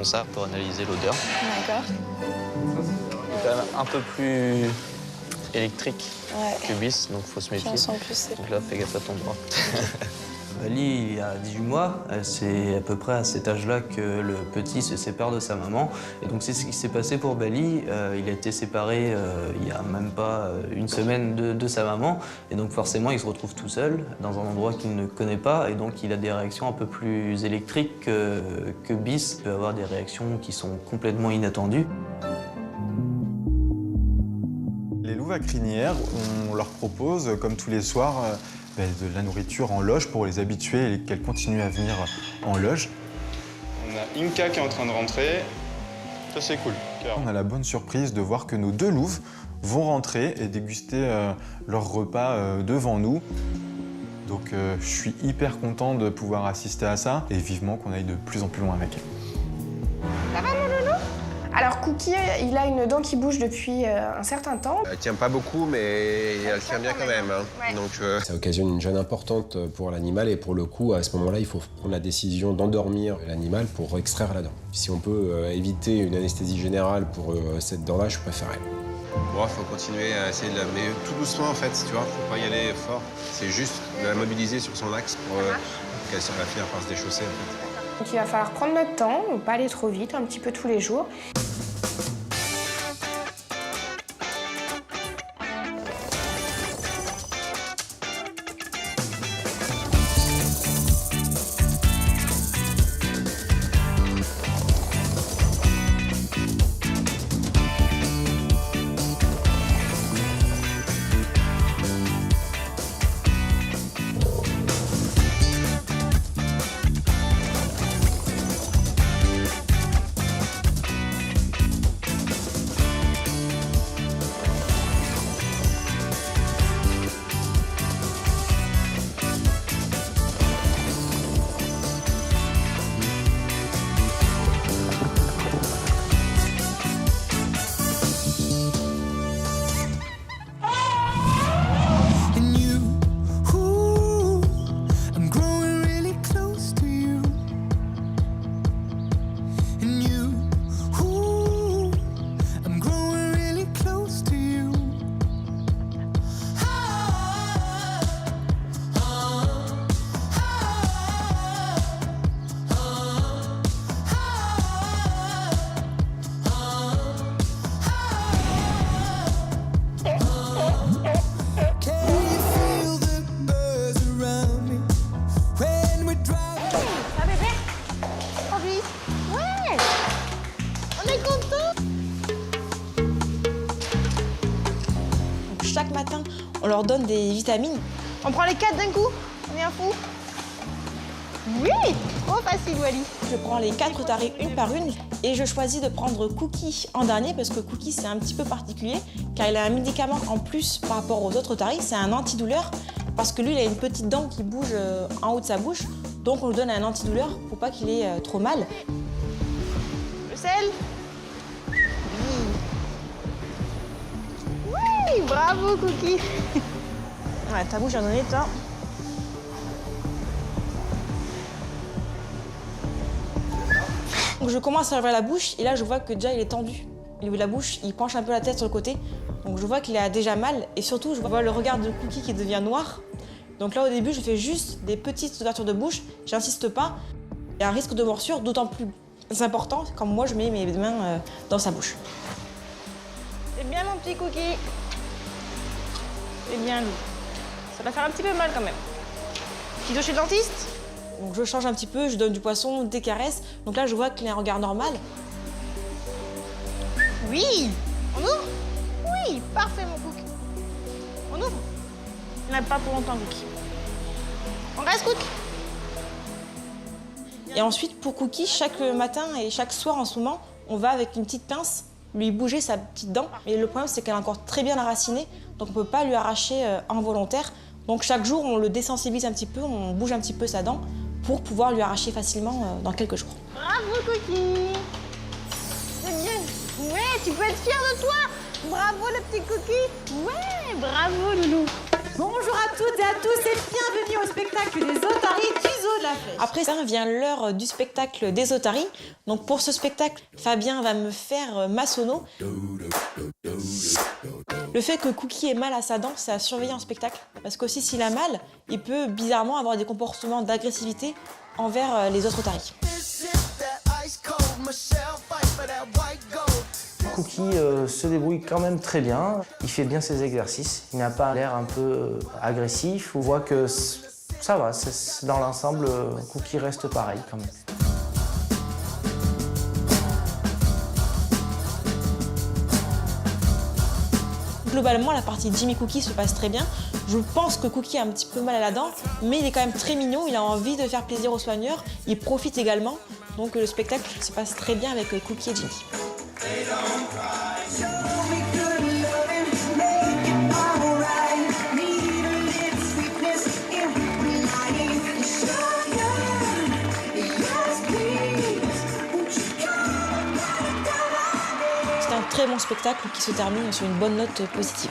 font ça pour analyser l'odeur. D'accord. C'est quand même un peu plus électrique que Ouais. bis, donc faut se méfier. J'en sens plus, c'est Donc là, fais gaffe à ton bras. Bali, il a 18 mois, c'est à peu près à cet âge-là que le petit se sépare de sa maman. Et donc c'est ce qui s'est passé pour Bali. Il a été séparé il n'y a même pas une semaine de sa maman. Et donc forcément, il se retrouve tout seul dans un endroit qu'il ne connaît pas. Et donc il a des réactions un peu plus électriques que Bis. Il peut avoir des réactions qui sont complètement inattendues. Les louves à crinière, on leur propose, comme tous les soirs, de la nourriture en loge pour les habituer et qu'elles continuent à venir en loge. On a Inca qui est en train de rentrer. Ça, c'est cool. On a la bonne surprise de voir que nos deux louves vont rentrer et déguster leur repas devant nous. Donc je suis hyper content de pouvoir assister à ça et vivement qu'on aille de plus en plus loin avec elles. Ça va, mon loulou? Alors, Cookie, il a une dent qui bouge depuis un certain temps. Elle tient pas beaucoup, mais elle tient bien quand même. Hein. Ouais. Donc, ça occasionne une gêne importante pour l'animal et pour le coup, à ce moment-là, il faut prendre la décision d'endormir l'animal pour extraire la dent. Si on peut éviter une anesthésie générale pour cette dent-là, je préférerais. Bon, il faut continuer à essayer de la... Mais tout doucement, en fait, tu vois, faut pas y aller fort. C'est juste de la mobiliser sur son axe pour qu'elle va finir par se déchausser, en fait. Donc, il va falloir prendre notre temps, pas aller trop vite, un petit peu tous les jours. Chaque matin, on leur donne des vitamines. On prend les 4 d'un coup? On est un fou? Oui! Trop facile, Wally. Je prends les 4 otaries une par une et je choisis de prendre Cookie en dernier parce que Cookie, c'est un petit peu particulier car il a un médicament en plus par rapport aux autres otaries. C'est un antidouleur parce que lui, il a une petite dent qui bouge en haut de sa bouche. Donc, on lui donne un antidouleur pour pas qu'il ait trop mal. Le sel? Oui, bravo, Cookie. Ouais, ta bouche, j'en ai toi. Donc, je commence à ouvrir la bouche et là, je vois que déjà, il est tendu. Il ouvre la bouche, il penche un peu la tête sur le côté. Donc, je vois qu'il a déjà mal et surtout, je vois le regard de Cookie qui devient noir. Donc là, au début, je fais juste des petites ouvertures de bouche. J'insiste pas. Il y a un risque de morsure d'autant plus important quand moi, je mets mes mains dans sa bouche. C'est bien, mon petit Cookie. C'est bien, Lou. Ça va faire un petit peu mal quand même. Tu dois chez le dentiste? Donc je change un petit peu, je donne du poisson, des caresses. Donc là, je vois qu'il a un regard normal. Oui. On ouvre? Oui, parfait, mon Cookie. On ouvre? On n'a pas pour longtemps, Cookie. On reste, Cookie? Et ensuite, pour Cookie, chaque matin et chaque soir en ce moment, on va avec une petite pince lui bouger sa petite dent. Mais le problème, c'est qu'elle est encore très bien enracinée, donc on ne peut pas lui arracher involontaire. Donc chaque jour, on le désensibilise un petit peu, on bouge un petit peu sa dent pour pouvoir lui arracher facilement dans quelques jours. Bravo, Cookie. C'est bien. Ouais, tu peux être fier de toi. Bravo, le petit Cookie. Ouais, bravo, Loulou. Bonjour à toutes et à tous et bienvenue au spectacle des otaries d'Iso de la Après ça vient l'heure du spectacle des otaries. Donc pour ce spectacle, Fabien va me faire ma sono. Le fait que Cookie ait mal à sa dent, c'est à surveiller en spectacle. Parce qu'aussi s'il a mal, il peut bizarrement avoir des comportements d'agressivité envers les autres otaries. Cookie se débrouille quand même très bien. Il fait bien ses exercices. Il n'a pas l'air un peu agressif. On voit que ça va. Dans l'ensemble, Cookie reste pareil quand même. Globalement, la partie Jimmy Cookie se passe très bien. Je pense que Cookie a un petit peu mal à la dent, mais il est quand même très mignon. Il a envie de faire plaisir aux soigneurs. Il profite également. Donc le spectacle se passe très bien avec Cookie et Jimmy. C'est un très bon spectacle qui se termine sur une bonne note positive.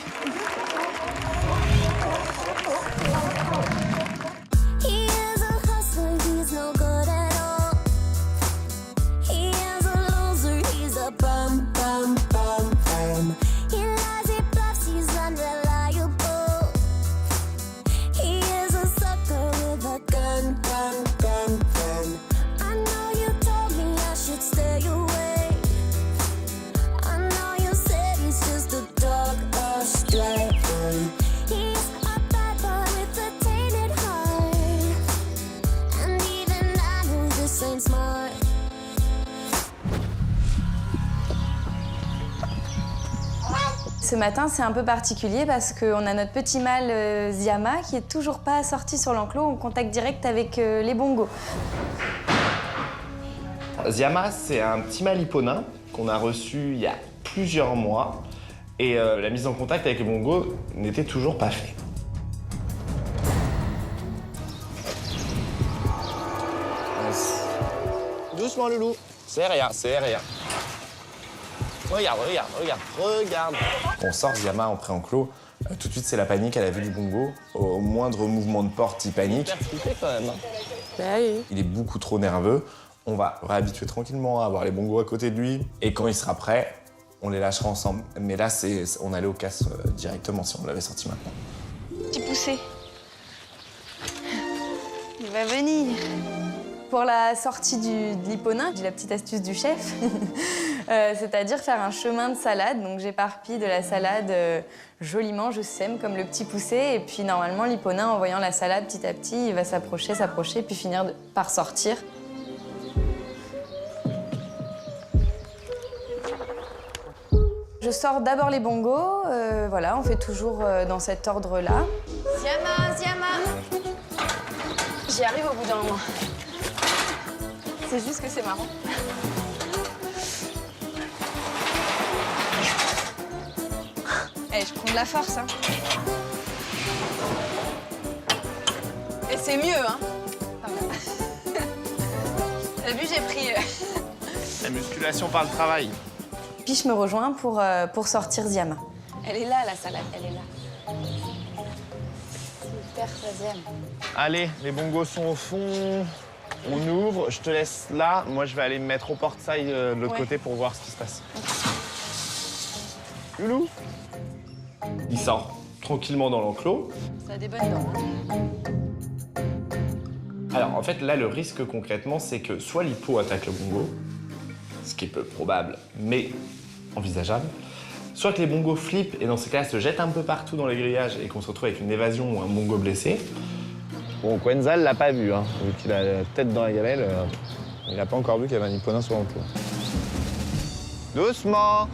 Ce matin, c'est un peu particulier parce qu'on a notre petit mâle Ziama qui est toujours pas sorti sur l'enclos en contact direct avec les bongos. Ziama, c'est un petit mâle hipponain qu'on a reçu il y a plusieurs mois et la mise en contact avec les bongos n'était toujours pas faite. Doucement, Loulou. C'est rien, c'est rien. Regarde, regarde, regarde, regarde. On sort Ziama en pré-enclos, tout de suite c'est la panique à la vue du bongo. Au moindre mouvement de porte, il panique. Super flippé quand même. Bah oui. Il est beaucoup trop nerveux. On va réhabituer tranquillement à avoir les bongos à côté de lui. Et quand il sera prêt, on les lâchera ensemble. Mais là, on allait au casse directement si on l'avait sorti maintenant. Petit poussé. Il va venir. Pour la sortie de l'hipponain, j'ai la petite astuce du chef, c'est-à-dire faire un chemin de salade. Donc j'éparpille de la salade joliment, je sème comme le petit poussé. Et puis normalement, l'hipponain, en voyant la salade petit à petit, il va s'approcher, puis finir par sortir. Je sors d'abord les bongos, voilà, on fait toujours dans cet ordre-là. Ziama, Ziama. J'y arrive au bout d'un moment. C'est juste que c'est marrant. Eh, je prends de la force, hein. Et c'est mieux, hein. T'as vu, j'ai pris... La musculation par le travail. Puis je me rejoins pour sortir Ziama. Elle est là, la salade, elle est là. Super troisième. Allez, les bongos sont au fond. On ouvre, je te laisse là. Moi, je vais aller me mettre au portail de l'autre côté pour voir ce qui se passe. Loulou. Il sort tranquillement dans l'enclos. Ça a des bonnes dents. Alors, en fait, là, le risque concrètement, c'est que soit l'hippo attaque le bongo, ce qui est peu probable, mais envisageable, soit que les bongos flippent et dans ces cas-là se jettent un peu partout dans les grillages et qu'on se retrouve avec une évasion ou un bongo blessé. Bon, Quenzal l'a pas vu, hein. Vu qu'il a la tête dans la gamelle, il n'a pas encore vu qu'il y avait un hipponain sur l'enclos. Doucement!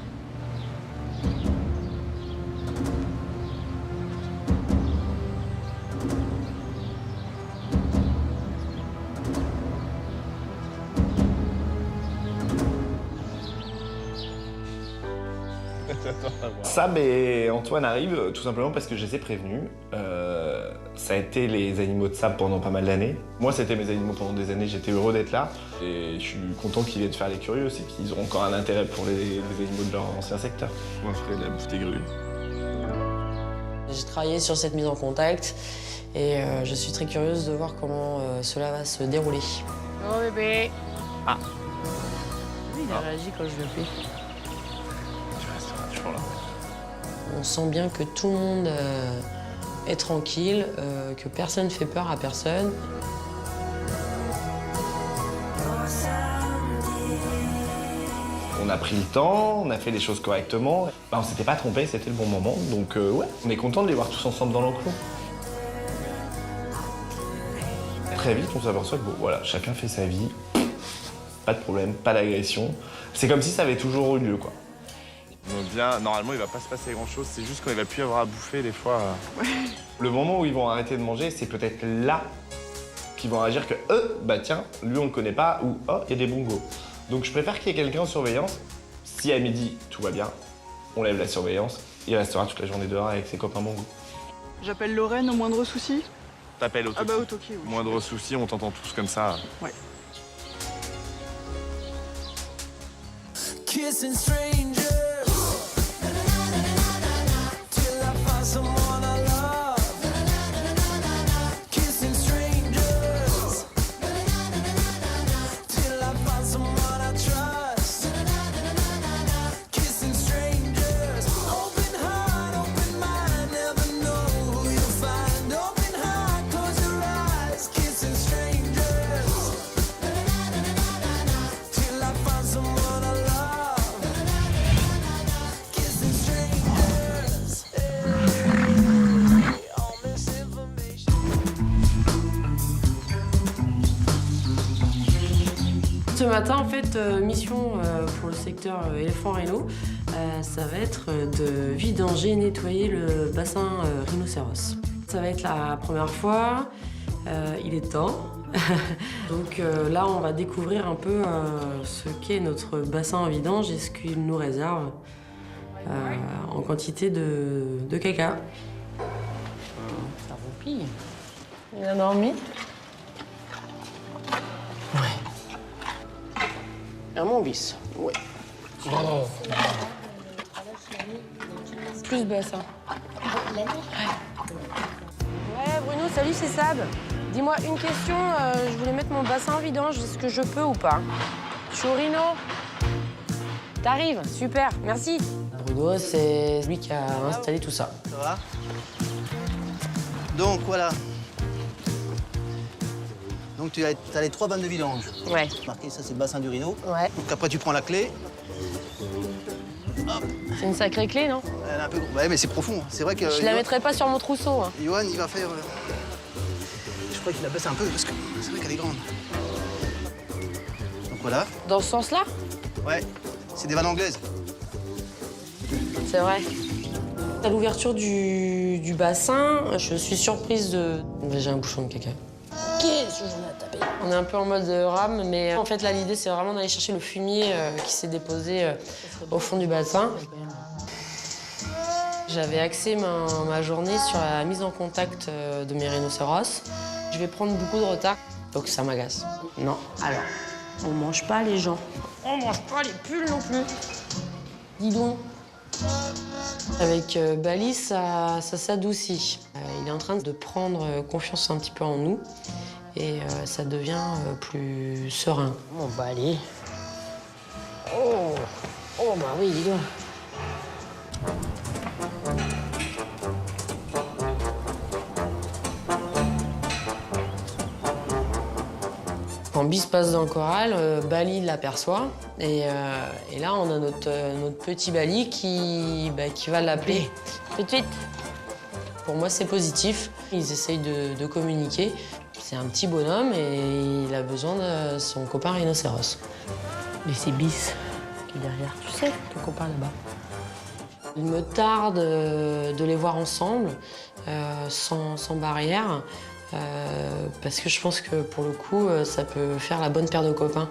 Sam et Antoine arrivent tout simplement parce que je les ai prévenus. Ça a été les animaux de Sam pendant pas mal d'années. Moi, c'était mes animaux pendant des années, j'étais heureux d'être là. Et je suis content qu'ils viennent faire les curieux, c'est qu'ils auront encore un intérêt pour les animaux de leur ancien secteur. Moi, je ferai de la bouffe des grues. J'ai travaillé sur cette mise en contact Et je suis très curieuse de voir comment cela va se dérouler. Oh bébé. Ah. Il a réagi quand je lui ai appelé. Tu resteras toujours là. On sent bien que tout le monde est tranquille, que personne ne fait peur à personne. On a pris le temps, on a fait les choses correctement. On s'était pas trompé, c'était le bon moment. Donc ouais, on est content de les voir tous ensemble dans l'enclos. Très vite, on s'aperçoit que bon, voilà, chacun fait sa vie. Pas de problème, pas d'agression. C'est comme si ça avait toujours eu lieu, quoi. Donc bien, normalement, il va pas se passer grand-chose. C'est juste quand il va plus y avoir à bouffer, des fois... Le moment où ils vont arrêter de manger, c'est peut-être là qu'ils vont réagir que bah tiens, lui on le connaît pas, ou oh, il y a des bongos. Donc je préfère qu'il y ait quelqu'un en surveillance. Si à midi, tout va bien, on lève la surveillance, il restera toute la journée dehors avec ses copains bongos. J'appelle Lorraine au moindre souci. T'appelles au Toki. Ah bah au Toki, oui. Moindre souci, on t'entend tous comme ça. Ouais. Kissing strangers till I find someone I love. Kissing strangers till I find someone I trust. Kissing strangers, open heart, open mind, never know who you'll find. Open heart, close your eyes. Kissing strangers till I find someone I love. Ce matin, en fait, mission pour le secteur éléphant rhino, ça va être de vidanger et nettoyer le bassin rhinocéros. Ça va être la première fois, il est temps. Donc là, on va découvrir un peu ce qu'est notre bassin à vidange et ce qu'il nous réserve en quantité de caca. Ça roupille. Il a dormi? Un mon bis, ouais. Oh. Plus bassin. Ouais, Bruno, salut, c'est Sab. Dis-moi une question, je voulais mettre mon bassin en vidange, est-ce que je peux ou pas? Je suis au Rhino. T'arrives? Super, merci. Bruno, c'est lui qui a installé tout ça. Ça va? Donc voilà. Donc tu as les 3 vannes de vidange. Ouais. Marqué, ça c'est le bassin du Rhino. Ouais. Donc après tu prends la clé. Hop. C'est une sacrée clé, non? Elle est un peu gros. Ouais, mais c'est profond. C'est vrai que. Je la mettrai pas sur mon trousseau. Hein. Johan, il va faire. Je crois qu'il la baisse un peu parce que c'est vrai qu'elle est grande. Donc voilà. Dans ce sens-là? Ouais. C'est des vannes anglaises. C'est vrai. À l'ouverture du bassin, je suis surprise de... J'ai un bouchon de caca. Qu'est-ce que j'en ai à taper? On est un peu en mode rame, mais en fait là l'idée c'est vraiment d'aller chercher le fumier qui s'est déposé au fond du bassin. J'avais axé ma journée sur la mise en contact de mes rhinocéros. Je vais prendre beaucoup de retard, donc ça m'agace. Non, alors, on mange pas les gens. On mange pas les pulls non plus. Dis donc. Avec Bali, ça s'adoucit. Il est en train de prendre confiance un petit peu en nous et ça devient plus serein. Bon, bah allez. Oh, bah oui, dis donc. Quand Bis passe dans le corral, Bali l'aperçoit et là on a notre petit Bali qui va l'appeler tout de suite. Pour moi c'est positif, ils essayent de communiquer. C'est un petit bonhomme et il a besoin de son copain rhinocéros. Mais c'est Bis qui est derrière, tu sais, ton copain là-bas. Il me tarde de les voir ensemble, sans barrière. Parce que je pense que pour le coup, ça peut faire la bonne paire de copains.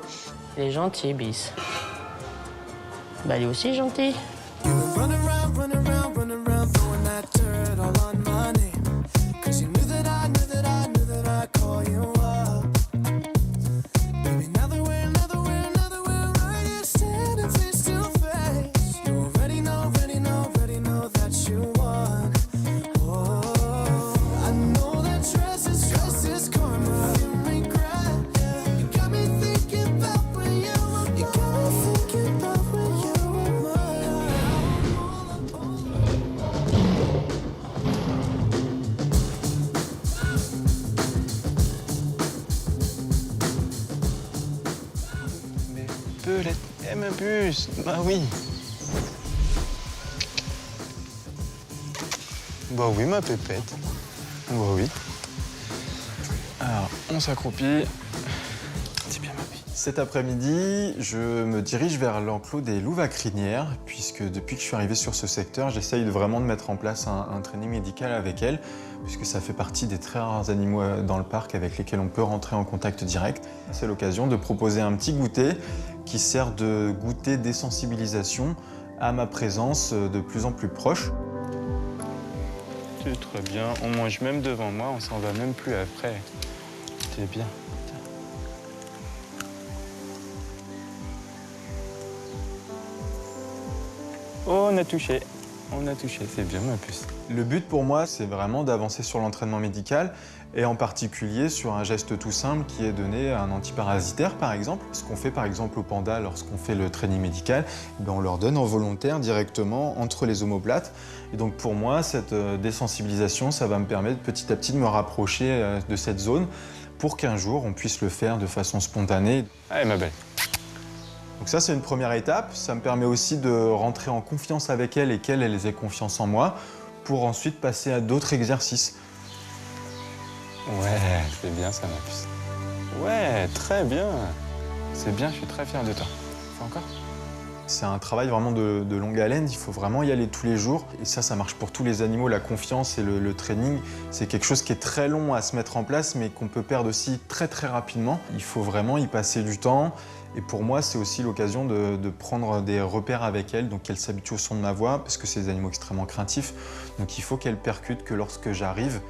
Il est gentil, Bis. Bah, il est aussi gentil. I know that Belette. Eh, ma puce. Bah oui. Bah oui, ma pépette. Bah oui. Alors, on s'accroupit. C'est bien, ma vie. Cet après-midi, je me dirige vers l'enclos des louves à crinière, puisque depuis que je suis arrivé sur ce secteur, j'essaye vraiment de mettre en place un training médical avec elles, puisque ça fait partie des très rares animaux dans le parc avec lesquels on peut rentrer en contact direct. C'est l'occasion de proposer un petit goûter qui sert de goûter désensibilisation à ma présence de plus en plus proche. C'est très bien. On mange même devant moi, on s'en va même plus après. C'est bien. Oh, on a touché. On a touché. C'est bien, ma puce. Le but pour moi, c'est vraiment d'avancer sur l'entraînement médical et en particulier sur un geste tout simple qui est donner un antiparasitaire par exemple. Ce qu'on fait par exemple aux pandas lorsqu'on fait le training médical, on leur donne en volontaire directement entre les omoplates. Et donc pour moi, cette désensibilisation, ça va me permettre petit à petit de me rapprocher de cette zone pour qu'un jour on puisse le faire de façon spontanée. Allez, ma belle. Donc ça, c'est une première étape. Ça me permet aussi de rentrer en confiance avec elles et qu'elles aient confiance en moi pour ensuite passer à d'autres exercices. Ouais, c'est bien ça, ma puce. Ouais, très bien. C'est bien, je suis très fier de toi. Fais encore. C'est un travail vraiment de longue haleine, il faut vraiment y aller tous les jours. Et ça marche pour tous les animaux. La confiance et le training, c'est quelque chose qui est très long à se mettre en place, mais qu'on peut perdre aussi très très rapidement. Il faut vraiment y passer du temps. Et pour moi, c'est aussi l'occasion de prendre des repères avec elles, donc qu'elles s'habituent au son de ma voix, parce que c'est des animaux extrêmement craintifs. Donc il faut qu'elles percutent que lorsque j'arrive,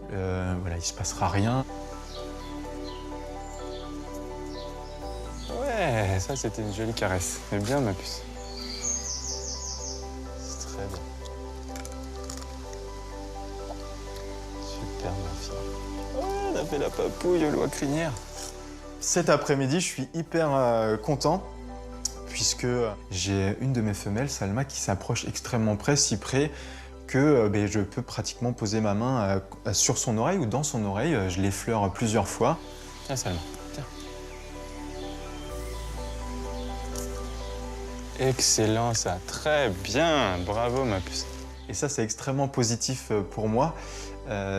voilà, il ne se passera rien. Ouais, ça c'était une jolie caresse. C'est bien, ma puce. C'est très bien. Super, ma fille. Oh, on a fait la papouille aux lois crinières. Cet après-midi, je suis hyper content puisque j'ai une de mes femelles, Salma, qui s'approche extrêmement près, si près que je peux pratiquement poser ma main sur son oreille ou dans son oreille. Je l'effleure plusieurs fois. Tiens, Salma, tiens. Excellent, ça. Très bien. Bravo, ma puce. Et ça, c'est extrêmement positif pour moi,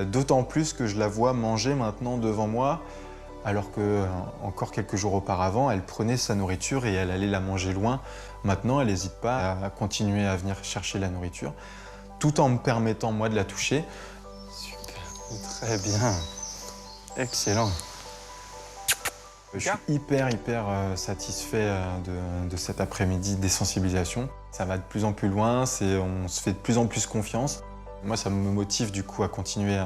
d'autant plus que je la vois manger maintenant devant moi, alors que encore quelques jours auparavant, elle prenait sa nourriture et elle allait la manger loin. Maintenant, elle n'hésite pas à continuer à venir chercher la nourriture, tout en me permettant, moi, de la toucher. Super, très bien. Excellent. Je suis hyper satisfait de cet après-midi désensibilisation. Ça va de plus en plus loin, on se fait de plus en plus confiance. Moi, ça me motive du coup à continuer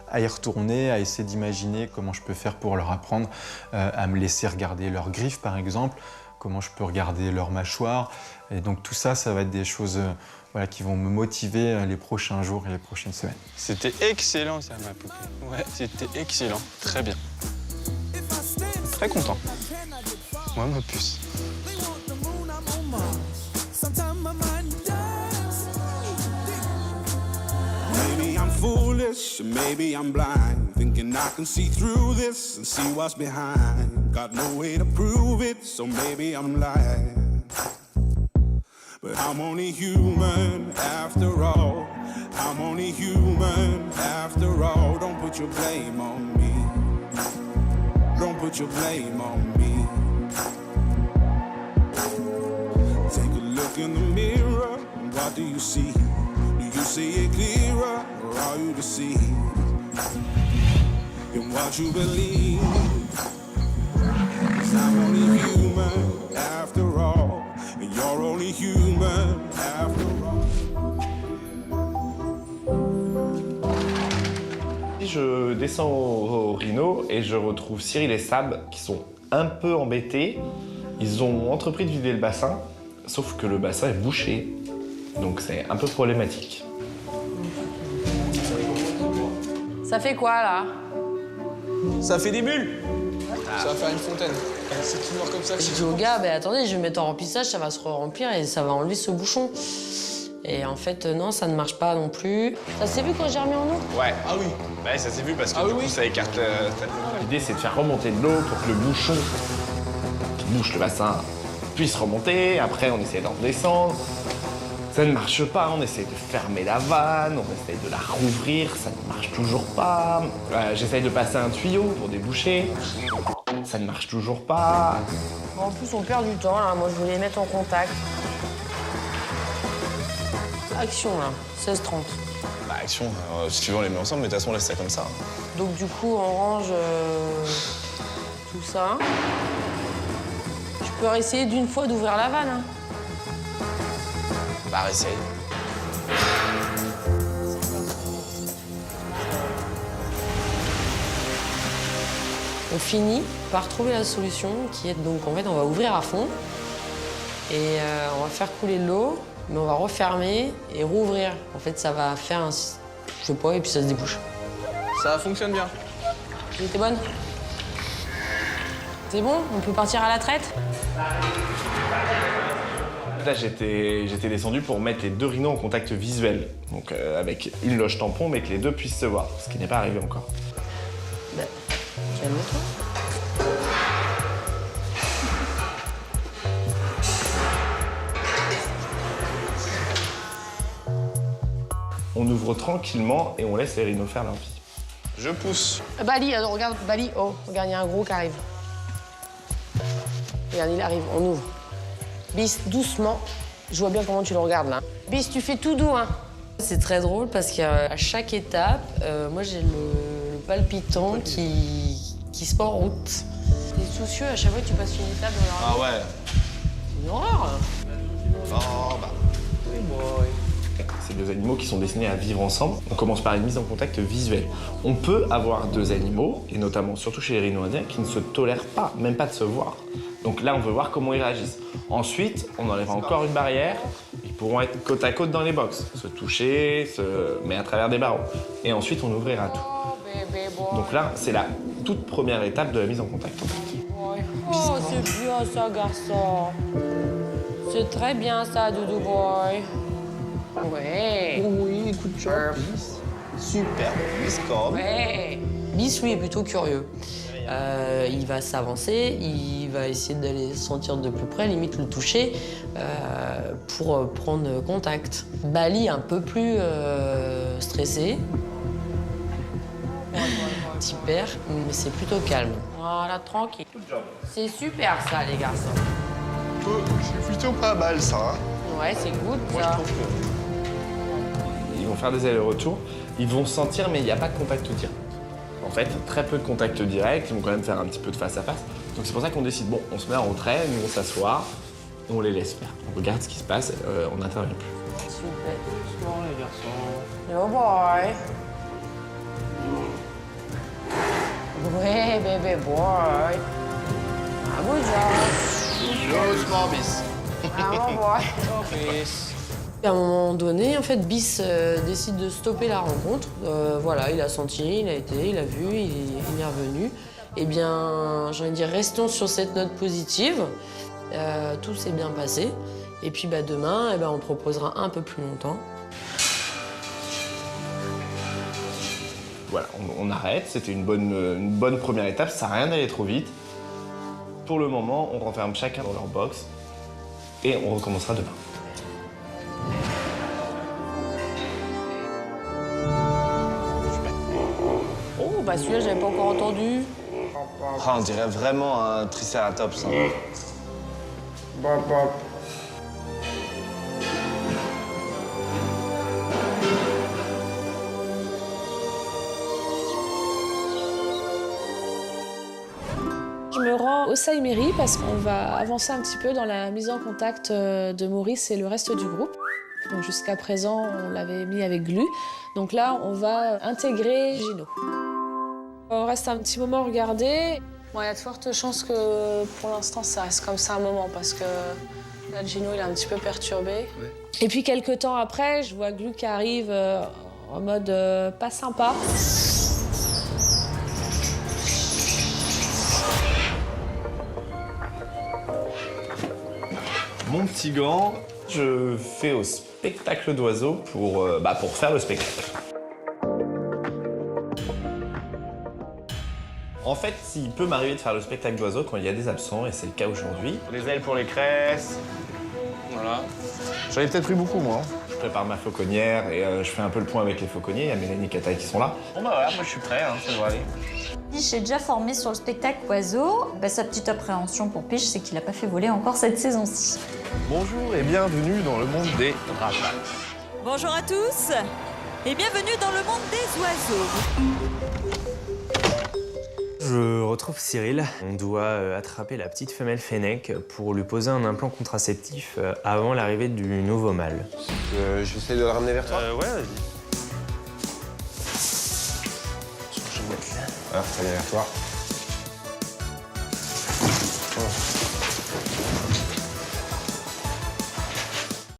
à y retourner, à essayer d'imaginer comment je peux faire pour leur apprendre à me laisser regarder leurs griffes, par exemple, comment je peux regarder leurs mâchoires. Et donc tout ça, ça va être des choses voilà, qui vont me motiver les prochains jours et les prochaines semaines. C'était excellent, ça, ma poupée. Ouais, c'était excellent. Très bien. Très content. Moi, ma puce. Maybe I'm foolish, maybe I'm blind, thinking I can see through this and see what's behind. Got no way to prove it, so maybe I'm lying. But I'm only human after all. I'm only human after all. Don't put your blame on me. Don't put your blame on me. Take a look in the mirror, what do you see? Do you see it clearer, or are you deceived in what you believe? 'Cause I'm only human after all, and you're only human after all. Je descends au Rhino et je retrouve Cyril et Sab qui sont un peu embêtés. Ils ont entrepris de vider le bassin, sauf que le bassin est bouché. Donc c'est un peu problématique. Ça fait quoi, là? Ça fait des bulles. Ça va faire une fontaine. C'est toujours comme ça que Je dis au gars, attendez, je vais mettre en remplissage, ça va se remplir et ça va enlever ce bouchon. Et en fait, non, ça ne marche pas non plus. Ça s'est vu quand j'ai remis en eau? Ouais. Ah oui. Ouais, ça s'est vu parce que du coup, ça écarte. L'idée, c'est de faire remonter de l'eau pour que le bouchon qui bouche le bassin puisse remonter. Après, on essaie d'en redescendre. Ça ne marche pas, on essaie de fermer la vanne, on essaie de la rouvrir, ça ne marche toujours pas. J'essaie de passer un tuyau pour déboucher. Ça ne marche toujours pas. En plus, on perd du temps, là. Moi, je voulais les mettre en contact. Action, là. 16-30. Bah, action, si tu veux, on les met ensemble, mais de toute façon, on laisse ça comme ça. Donc, du coup, on range tout ça. Je peux essayer d'une fois d'ouvrir la vanne, hein. Bah, essaye. On finit par trouver la solution qui est donc en fait on va ouvrir à fond et on va faire couler de l'eau, mais on va refermer et rouvrir. En fait ça va faire un, je sais pas, et puis ça se débouche. Ça fonctionne bien. T'es bonne? C'est bon? On peut partir à la traite? Là, j'étais descendu pour mettre les deux rhinos en contact visuel. Donc avec une loge tampon, mais que les deux puissent se voir, ce qui n'est pas arrivé encore. Ben, calme-toi. On ouvre tranquillement et on laisse les rhinos faire leur vie. Je pousse. Bali, regarde, Bali. Oh, regarde, il y a un gros qui arrive. Regarde, il arrive, on ouvre. Bis, doucement. Je vois bien comment tu le regardes, là. Bis, tu fais tout doux, hein. C'est très drôle parce qu'à chaque étape, moi j'ai le palpitant qui se met en route. T'es soucieux à chaque fois que tu passes une étape dans leur... Ah ouais. C'est une horreur. Oh, bah. C'est deux animaux qui sont destinés à vivre ensemble. On commence par une mise en contact visuelle. On peut avoir deux animaux, et notamment surtout chez les rhinos indiens, qui ne se tolèrent pas, même pas de se voir. Donc là, on veut voir comment ils réagissent. Ensuite, on enlèvera encore une barrière. Ils pourront être côte à côte dans les box, se toucher, mais à travers des barreaux. Et ensuite, on ouvrira tout. Donc là, c'est la toute première étape de la mise en contact. Oh, c'est bien ça, garçon. C'est très bien ça, Doudou Boy. Ouais. Oui, coup de cœur. Super. Biscorp. Ouais. Bis, lui, est plutôt curieux. Il va s'avancer, il va essayer d'aller sentir de plus près, limite le toucher, pour prendre contact. Bali, un peu plus stressé. Petit père, mais c'est plutôt calme. Voilà, tranquille. C'est super ça, les garçons. C'est plutôt pas mal, ça. Hein. Ouais, c'est good, Moi, ça. je trouve que... Ils vont faire des allers-retours, ils vont sentir, mais il n'y a pas de contact direct. En fait, très peu de contact direct, ils vont quand même faire un petit peu de face-à-face. Donc c'est pour ça qu'on décide, bon, on se met en retrait, nous on s'assoit, on les laisse faire. On regarde ce qui se passe, on n'intervient plus. Super. Doucement, les garçons. Oh boy. Ouais, bébé boy. Ah, good job. Doucement, bis. Ah, oh boy. À un moment donné, en fait, Bis décide de stopper la rencontre. Voilà, il a senti, il a été, il a vu, il est revenu. Eh bien, j'ai envie de dire, restons sur cette note positive. Tout s'est bien passé. Et puis bah, demain, eh ben, on proposera un peu plus longtemps. Voilà, on arrête, c'était une bonne première étape, ça n'a rien d'aller trop vite. Pour le moment, on renferme chacun dans leur box et on recommencera demain. Oh, bah celui-là, j'avais pas encore entendu. Ah, on dirait vraiment un tricératops. Hein. Je me rends au Saïméry parce qu'on va avancer un petit peu dans la mise en contact de Maurice et le reste du groupe. Donc jusqu'à présent, on l'avait mis avec Glu. Donc là, on va intégrer Gino. On reste un petit moment regarder. Bon, il y a de fortes chances que pour l'instant, ça reste comme ça un moment parce que là, Gino, il est un petit peu perturbé. Ouais. Et puis quelques temps après, je vois Glu qui arrive en mode pas sympa. Mon petit gant, je fais au spectacle d'oiseaux pour faire le spectacle. En fait, il peut m'arriver de faire le spectacle d'oiseaux quand il y a des absents, et c'est le cas aujourd'hui. Les ailes pour les cresses. Voilà. J'en ai peut-être pris beaucoup, moi. Je prépare ma fauconnière et je fais un peu le point avec les fauconniers. Il y a Mélanie Kataï qui sont là. Bon bah voilà, moi je suis prêt, hein, ça devrait aller. Piche est déjà formé sur le spectacle oiseau. Sa petite appréhension pour Piche, c'est qu'il n'a pas fait voler encore cette saison-ci. Bonjour et bienvenue dans le monde des rapaces. Bonjour à tous et bienvenue dans le monde des oiseaux. Je retrouve Cyril. On doit attraper la petite femelle fennec pour lui poser un implant contraceptif avant l'arrivée du nouveau mâle. J'essaie de le ramener vers toi. Ouais, vas-y. Je vais mettre là. Ah, ça vient vers toi.